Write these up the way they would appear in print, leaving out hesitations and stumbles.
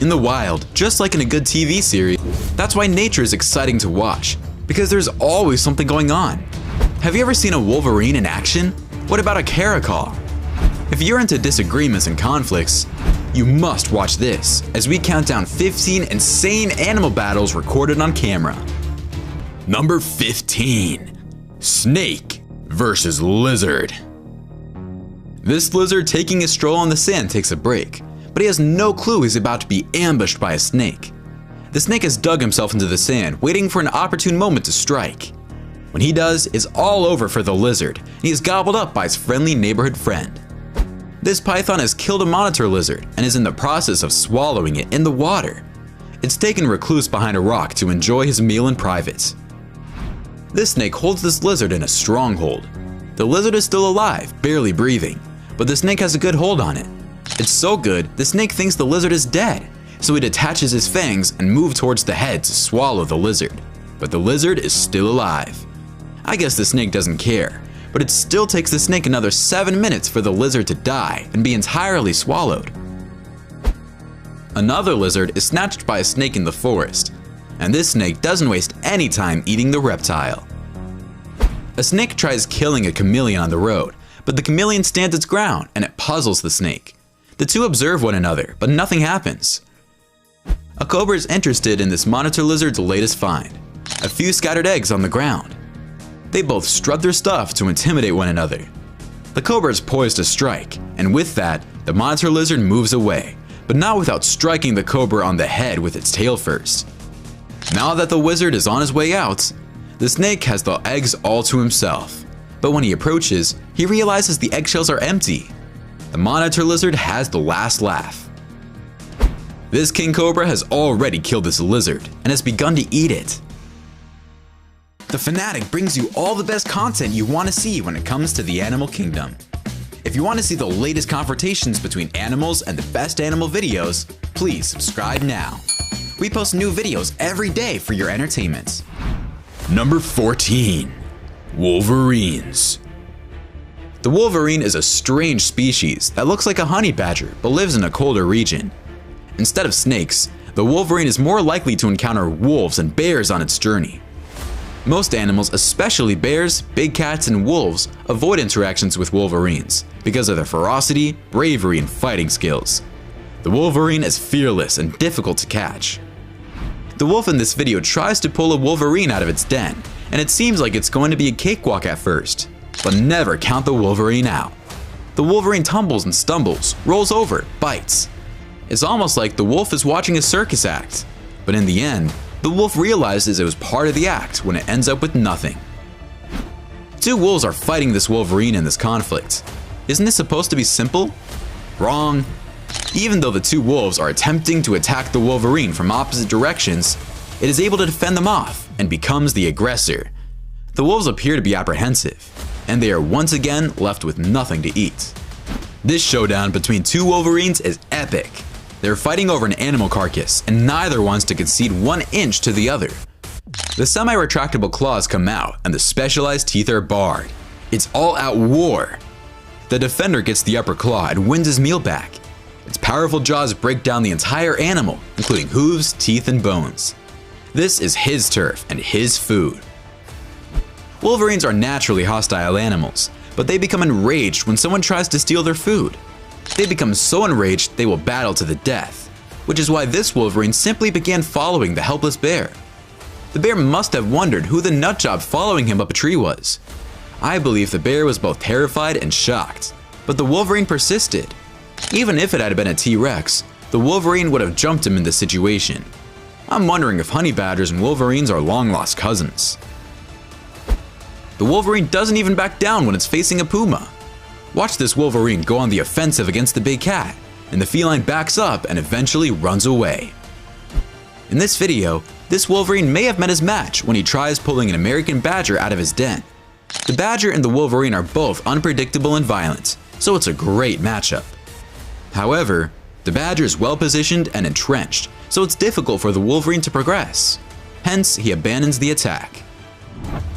In the wild, just like in a good TV series, that's why nature is exciting to watch, because there's always something going on. Have you ever seen a wolverine in action? What about a caracal? If you're into disagreements and conflicts, you must watch this as we count down 15 insane animal battles recorded on camera. Number 15. Snake versus lizard. This lizard taking a stroll on the sand takes a break, but he has no clue he's about to be ambushed by a snake. The snake has dug himself into the sand, waiting for an opportune moment to strike. When he does, it's all over for the lizard, and he is gobbled up by his friendly neighborhood friend. This python has killed a monitor lizard and is in the process of swallowing it in the water. It's taken recluse behind a rock to enjoy his meal in private. This snake holds this lizard in a stronghold. The lizard is still alive, barely breathing, but the snake has a good hold on it. It's so good, the snake thinks the lizard is dead, so he detaches his fangs and moves towards the head to swallow the lizard. But the lizard is still alive. I guess the snake doesn't care, but it still takes the snake another 7 minutes for the lizard to die and be entirely swallowed. Another lizard is snatched by a snake in the forest, and this snake doesn't waste any time eating the reptile. A snake tries killing a chameleon on the road, but the chameleon stands its ground and it puzzles the snake. The two observe one another, but nothing happens. A cobra is interested in this monitor lizard's latest find, a few scattered eggs on the ground. They both strut their stuff to intimidate one another. The cobra is poised to strike, and with that, the monitor lizard moves away, but not without striking the cobra on the head with its tail first. Now that the wizard is on his way out, the snake has the eggs all to himself, but when he approaches, he realizes the eggshells are empty. The monitor lizard has the last laugh. This king cobra has already killed this lizard and has begun to eat it. The Fanatic brings you all the best content you want to see when it comes to the animal kingdom. If you want to see the latest confrontations between animals and the best animal videos, please subscribe now. We post new videos every day for your entertainment. Number 14. Wolverines. The wolverine is a strange species that looks like a honey badger but lives in a colder region. Instead of snakes, the wolverine is more likely to encounter wolves and bears on its journey. Most animals, especially bears, big cats, and wolves, avoid interactions with wolverines because of their ferocity, bravery, and fighting skills. The wolverine is fearless and difficult to catch. The wolf in this video tries to pull a wolverine out of its den, and it seems like it's going to be a cakewalk at first, but never count the wolverine out. The wolverine tumbles and stumbles, rolls over, bites. It's almost like the wolf is watching a circus act, but in the end, the wolf realizes it was part of the act when it ends up with nothing. Two wolves are fighting this wolverine in this conflict. Isn't this supposed to be simple? Wrong. Even though the two wolves are attempting to attack the wolverine from opposite directions, it is able to defend them off and becomes the aggressor. The wolves appear to be apprehensive, and they are once again left with nothing to eat. This showdown between two wolverines is epic. They're fighting over an animal carcass, and neither wants to concede 1 inch to the other. The semi-retractable claws come out, and the specialized teeth are bared. It's all-out war. The defender gets the upper claw and wins his meal back. Its powerful jaws break down the entire animal, including hooves, teeth, and bones. This is his turf and his food. Wolverines are naturally hostile animals, but they become enraged when someone tries to steal their food. They become so enraged they will battle to the death, which is why this wolverine simply began following the helpless bear. The bear must have wondered who the nutjob following him up a tree was. I believe the bear was both terrified and shocked, but the wolverine persisted. Even if it had been a T-Rex, the wolverine would have jumped him in this situation. I'm wondering if honey badgers and wolverines are long-lost cousins. The wolverine doesn't even back down when it's facing a puma. Watch this wolverine go on the offensive against the big cat, and the feline backs up and eventually runs away. In this video, this wolverine may have met his match when he tries pulling an American badger out of his den. The badger and the wolverine are both unpredictable and violent, so it's a great matchup. However, the badger is well positioned and entrenched, so it's difficult for the wolverine to progress. Hence, he abandons the attack.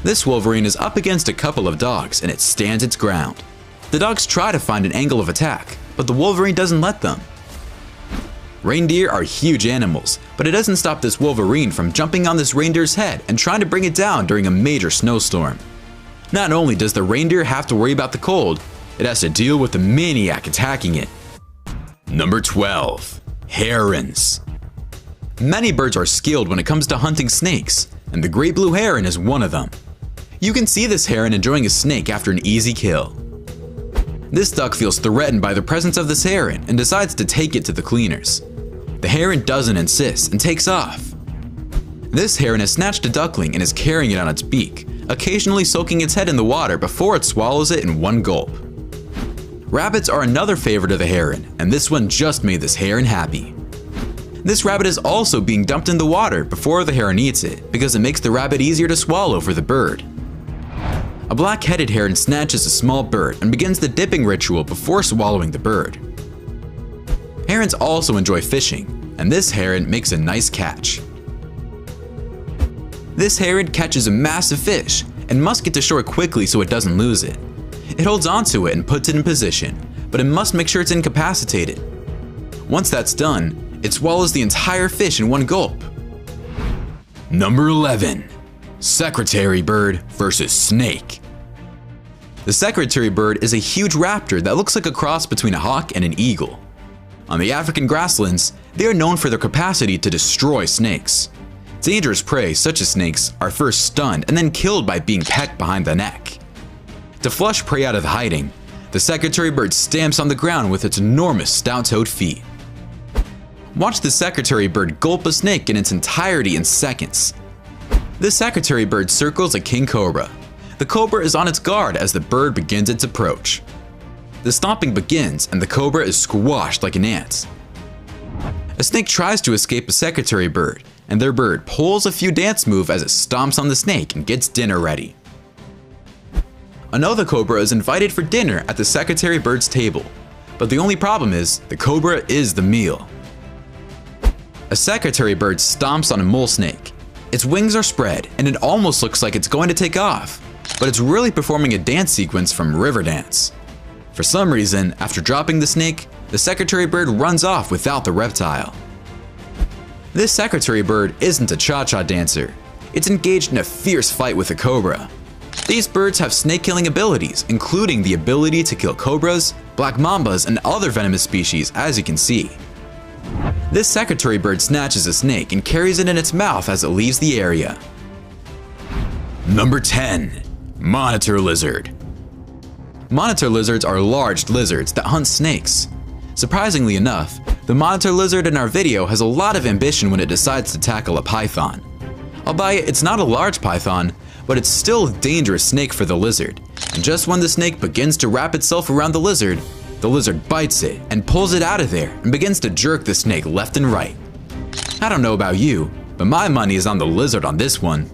This wolverine is up against a couple of dogs and it stands its ground. The dogs try to find an angle of attack, but the wolverine doesn't let them. Reindeer are huge animals, but it doesn't stop this wolverine from jumping on this reindeer's head and trying to bring it down during a major snowstorm. Not only does the reindeer have to worry about the cold, it has to deal with the maniac attacking it. Number 12. Herons. Many birds are skilled when it comes to hunting snakes, and the great blue heron is one of them. You can see this heron enjoying a snake after an easy kill. This duck feels threatened by the presence of this heron and decides to take it to the cleaners. The heron doesn't insist and takes off. This heron has snatched a duckling and is carrying it on its beak, occasionally soaking its head in the water before it swallows it in one gulp. Rabbits are another favorite of the heron, and this one just made this heron happy. This rabbit is also being dumped in the water before the heron eats it because it makes the rabbit easier to swallow for the bird. A black-headed heron snatches a small bird and begins the dipping ritual before swallowing the bird. Herons also enjoy fishing, and this heron makes a nice catch. This heron catches a massive fish and must get to shore quickly so it doesn't lose it. It holds onto it and puts it in position, but it must make sure it's incapacitated. Once that's done, it swallows the entire fish in one gulp. Number 11. Secretary bird versus snake. The secretary bird is a huge raptor that looks like a cross between a hawk and an eagle. On the African grasslands, they are known for their capacity to destroy snakes. Dangerous prey, such as snakes, are first stunned and then killed by being pecked behind the neck. To flush prey out of hiding, the secretary bird stamps on the ground with its enormous stout-toed feet. Watch the secretary bird gulp a snake in its entirety in seconds. This secretary bird circles a king cobra. The cobra is on its guard as the bird begins its approach. The stomping begins and the cobra is squashed like an ant. A snake tries to escape a secretary bird, and their bird pulls a few dance moves as it stomps on the snake and gets dinner ready. Another cobra is invited for dinner at the secretary bird's table, but the only problem is the cobra is the meal. A secretary bird stomps on a mole snake. Its wings are spread and it almost looks like it's going to take off, but it's really performing a dance sequence from Riverdance. For some reason, after dropping the snake, the secretary bird runs off without the reptile. This secretary bird isn't a cha-cha dancer. It's engaged in a fierce fight with a cobra. These birds have snake-killing abilities, including the ability to kill cobras, black mambas, and other venomous species, as you can see. This secretary bird snatches a snake and carries it in its mouth as it leaves the area. Number 10. Monitor lizard. Monitor lizards are large lizards that hunt snakes. Surprisingly enough, the monitor lizard in our video has a lot of ambition when it decides to tackle a python. Albeit it's not a large python, but it's still a dangerous snake for the lizard, and just when the snake begins to wrap itself around the lizard bites it and pulls it out of there and begins to jerk the snake left and right. I don't know about you, but my money is on the lizard on this one.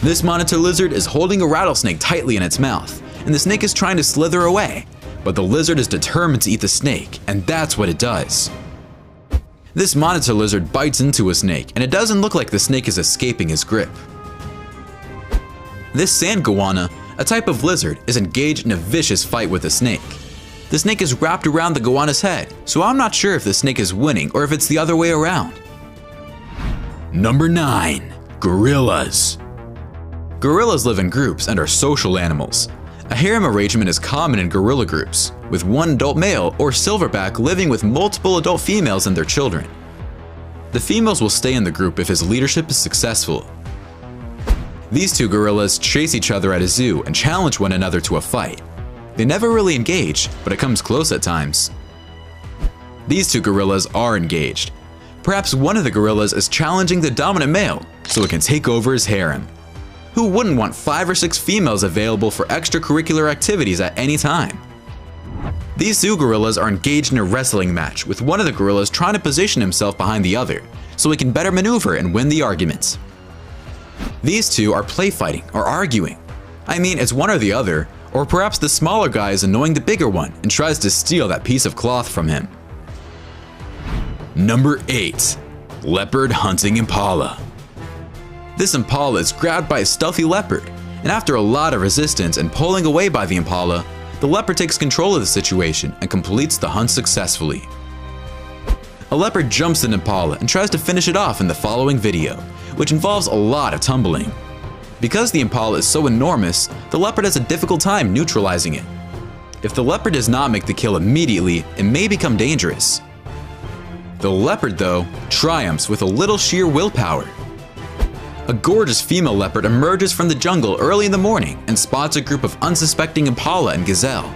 This monitor lizard is holding a rattlesnake tightly in its mouth, and the snake is trying to slither away, but the lizard is determined to eat the snake, and that's what it does. This monitor lizard bites into a snake, and it doesn't look like the snake is escaping his grip. This sand goanna, a type of lizard, is engaged in a vicious fight with a snake. The snake is wrapped around the goanna's head, so I'm not sure if the snake is winning or if it's the other way around. Number 9. Gorillas. Gorillas live in groups and are social animals. A harem arrangement is common in gorilla groups, with one adult male or silverback living with multiple adult females and their children. The females will stay in the group if his leadership is successful. These two gorillas chase each other at a zoo and challenge one another to a fight. They never really engage, but it comes close at times. These two gorillas are engaged. Perhaps one of the gorillas is challenging the dominant male so it can take over his harem. Who wouldn't want 5 or 6 females available for extracurricular activities at any time? These two gorillas are engaged in a wrestling match, with one of the gorillas trying to position himself behind the other so he can better maneuver and win the arguments. These two are play fighting or arguing. I mean, it's one or the other, or perhaps the smaller guy is annoying the bigger one and tries to steal that piece of cloth from him. Number 8. Leopard hunting impala. This impala is grabbed by a stealthy leopard, and after a lot of resistance and pulling away by the impala, the leopard takes control of the situation and completes the hunt successfully. A leopard jumps an impala and tries to finish it off in the following video, which involves a lot of tumbling. Because the impala is so enormous, the leopard has a difficult time neutralizing it. If the leopard does not make the kill immediately, it may become dangerous. The leopard, though, triumphs with a little sheer willpower. A gorgeous female leopard emerges from the jungle early in the morning and spots a group of unsuspecting impala and gazelle.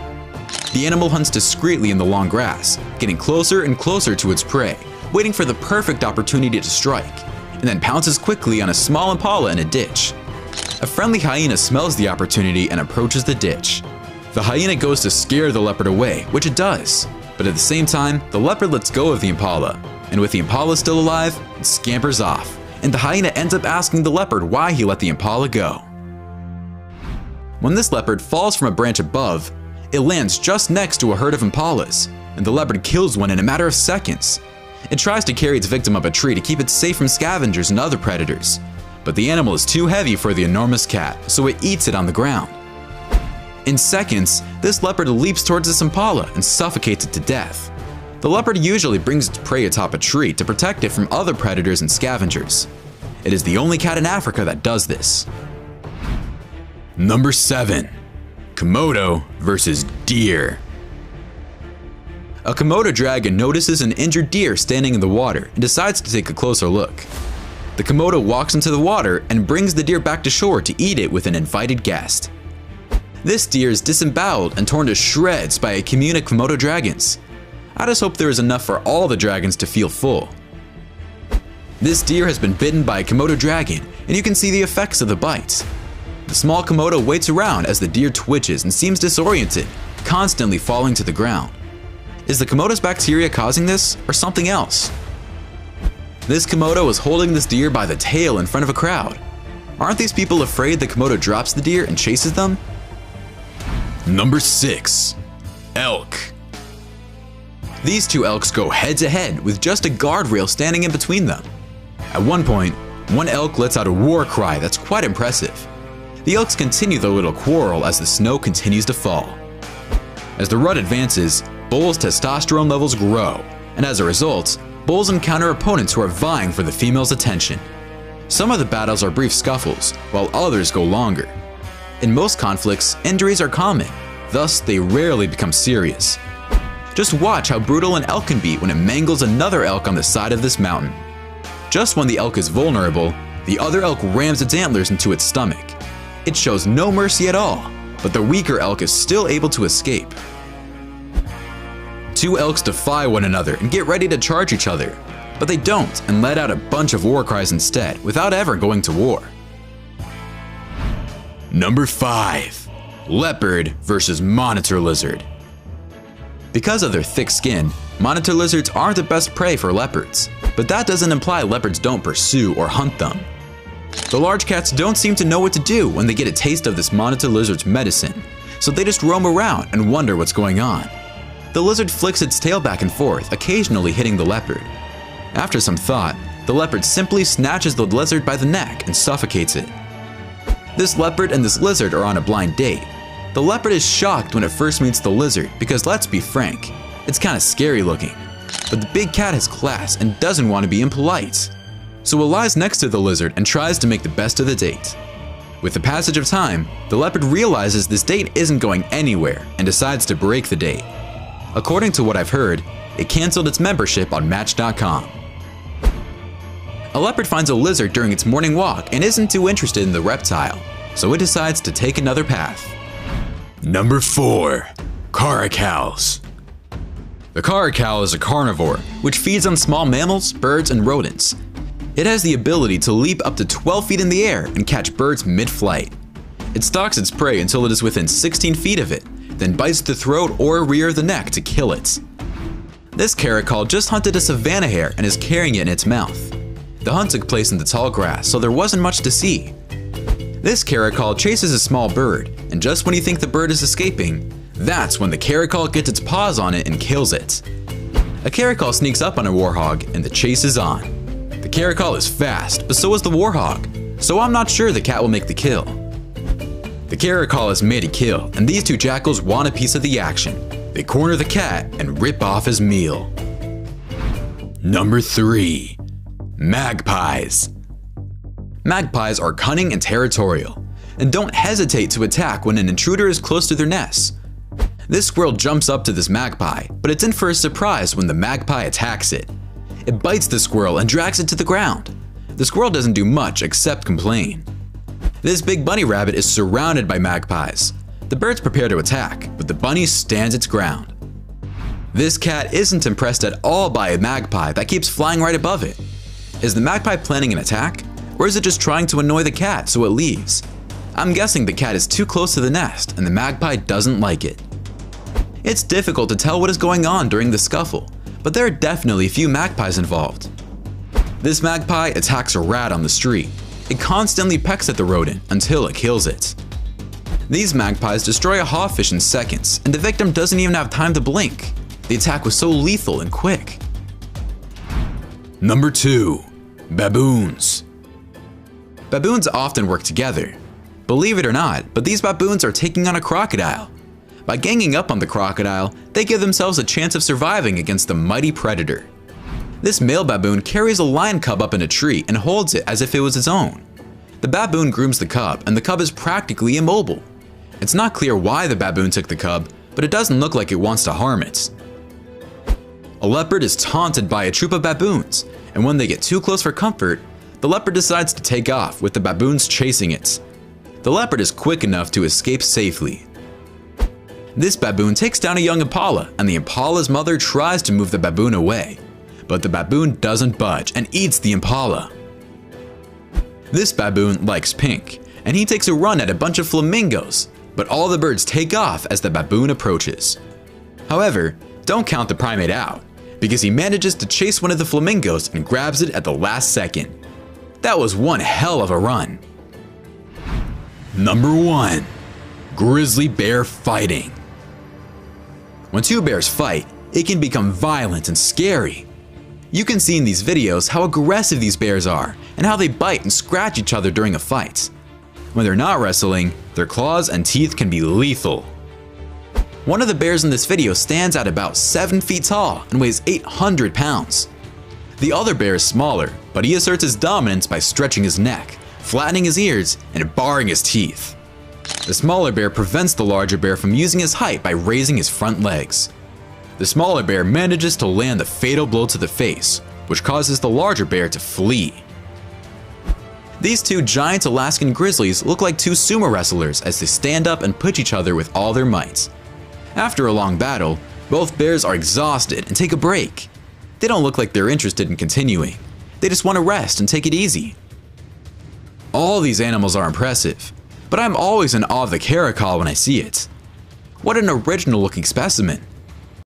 The animal hunts discreetly in the long grass, getting closer and closer to its prey, waiting for the perfect opportunity to strike, and then pounces quickly on a small impala in a ditch. A friendly hyena smells the opportunity and approaches the ditch. The hyena goes to scare the leopard away, which it does, but at the same time, the leopard lets go of the impala, and with the impala still alive, it scampers off, and the hyena ends up asking the leopard why he let the impala go. When this leopard falls from a branch above, it lands just next to a herd of impalas, and the leopard kills one in a matter of seconds. It tries to carry its victim up a tree to keep it safe from scavengers and other predators, but the animal is too heavy for the enormous cat, so it eats it on the ground. In seconds, this leopard leaps towards this impala and suffocates it to death. The leopard usually brings its prey atop a tree to protect it from other predators and scavengers. It is the only cat in Africa that does this. Number 7. Komodo versus deer. A Komodo dragon notices an injured deer standing in the water and decides to take a closer look. The Komodo walks into the water and brings the deer back to shore to eat it with an invited guest. This deer is disemboweled and torn to shreds by a commune of Komodo dragons. I just hope there is enough for all the dragons to feel full. This deer has been bitten by a Komodo dragon, and you can see the effects of the bite. The small Komodo waits around as the deer twitches and seems disoriented, constantly falling to the ground. Is the Komodo's bacteria causing this, or something else? This Komodo is holding this deer by the tail in front of a crowd. Aren't these people afraid the Komodo drops the deer and chases them? Number 6. Elk. These two elks go head to head with just a guardrail standing in between them. At one point, one elk lets out a war cry that's quite impressive. The elks continue their little quarrel as the snow continues to fall. As the rut advances, bulls' testosterone levels grow, and as a result, bulls encounter opponents who are vying for the female's attention. Some of the battles are brief scuffles, while others go longer. In most conflicts, injuries are common, thus they rarely become serious. Just watch how brutal an elk can be when it mangles another elk on the side of this mountain. Just when the elk is vulnerable, the other elk rams its antlers into its stomach. It shows no mercy at all, but the weaker elk is still able to escape. Two elks defy one another and get ready to charge each other, but they don't and let out a bunch of war cries instead without ever going to war. Number 5. Leopard versus monitor lizard. Because of their thick skin, monitor lizards aren't the best prey for leopards, but that doesn't imply leopards don't pursue or hunt them. The large cats don't seem to know what to do when they get a taste of this monitor lizard's medicine, so they just roam around and wonder what's going on. The lizard flicks its tail back and forth, occasionally hitting the leopard. After some thought, the leopard simply snatches the lizard by the neck and suffocates it. This leopard and this lizard are on a blind date. The leopard is shocked when it first meets the lizard because, let's be frank, it's kinda scary looking. But the big cat has class and doesn't want to be impolite. So it lies next to the lizard and tries to make the best of the date. With the passage of time, the leopard realizes this date isn't going anywhere and decides to break the date. According to what I've heard, it canceled its membership on Match.com. A leopard finds a lizard during its morning walk and isn't too interested in the reptile, so it decides to take another path. Number 4. Caracals. The caracal is a carnivore, which feeds on small mammals, birds, and rodents. It has the ability to leap up to 12 feet in the air and catch birds mid-flight. It stalks its prey until it is within 16 feet of it, then bites the throat or rear of the neck to kill it. This caracal just hunted a savanna hare and is carrying it in its mouth. The hunt took place in the tall grass, so there wasn't much to see. This caracal chases a small bird, and just when you think the bird is escaping, that's when the caracal gets its paws on it and kills it. A caracal sneaks up on a warhog, and the chase is on. The caracal is fast, but so is the warhog, so I'm not sure the cat will make the kill. The caracal has made a kill, and these two jackals want a piece of the action. They corner the cat and rip off his meal. Number 3. Magpies. Magpies are cunning and territorial, and don't hesitate to attack when an intruder is close to their nest. This squirrel jumps up to this magpie, but it's in for a surprise when the magpie attacks it. It bites the squirrel and drags it to the ground. The squirrel doesn't do much except complain. This big bunny rabbit is surrounded by magpies. The birds prepare to attack, but the bunny stands its ground. This cat isn't impressed at all by a magpie that keeps flying right above it. Is the magpie planning an attack, or is it just trying to annoy the cat so it leaves? I'm guessing the cat is too close to the nest and the magpie doesn't like it. It's difficult to tell what is going on during the scuffle, but there are definitely a few magpies involved. This magpie attacks a rat on the street. It constantly pecks at the rodent until it kills it. These magpies destroy a hawfish in seconds, and the victim doesn't even have time to blink. The attack was so lethal and quick. Number 2. Baboons. Baboons often work together. Believe it or not, but these baboons are taking on a crocodile. By ganging up on the crocodile, they give themselves a chance of surviving against the mighty predator. This male baboon carries a lion cub up in a tree and holds it as if it was his own. The baboon grooms the cub, and the cub is practically immobile. It's not clear why the baboon took the cub, but it doesn't look like it wants to harm it. A leopard is taunted by a troop of baboons, and when they get too close for comfort, the leopard decides to take off with the baboons chasing it. The leopard is quick enough to escape safely. This baboon takes down a young impala, and the impala's mother tries to move the baboon away, but the baboon doesn't budge and eats the impala. This baboon likes pink, and he takes a run at a bunch of flamingos, but all the birds take off as the baboon approaches. However, don't count the primate out, because he manages to chase one of the flamingos and grabs it at the last second. That was one hell of a run. Number 1. Grizzly bear fighting. When two bears fight, it can become violent and scary. You can see in these videos how aggressive these bears are and how they bite and scratch each other during a fight. When they're not wrestling, their claws and teeth can be lethal. One of the bears in this video stands at about 7 feet tall and weighs 800 pounds. The other bear is smaller, but he asserts his dominance by stretching his neck, flattening his ears, and baring his teeth. The smaller bear prevents the larger bear from using his height by raising his front legs. The smaller bear manages to land the fatal blow to the face, which causes the larger bear to flee. These two giant Alaskan grizzlies look like two sumo wrestlers as they stand up and push each other with all their might. After a long battle, both bears are exhausted and take a break. They don't look like they're interested in continuing. They just want to rest and take it easy. All these animals are impressive, but I'm always in awe of the caracal when I see it. What an original looking specimen.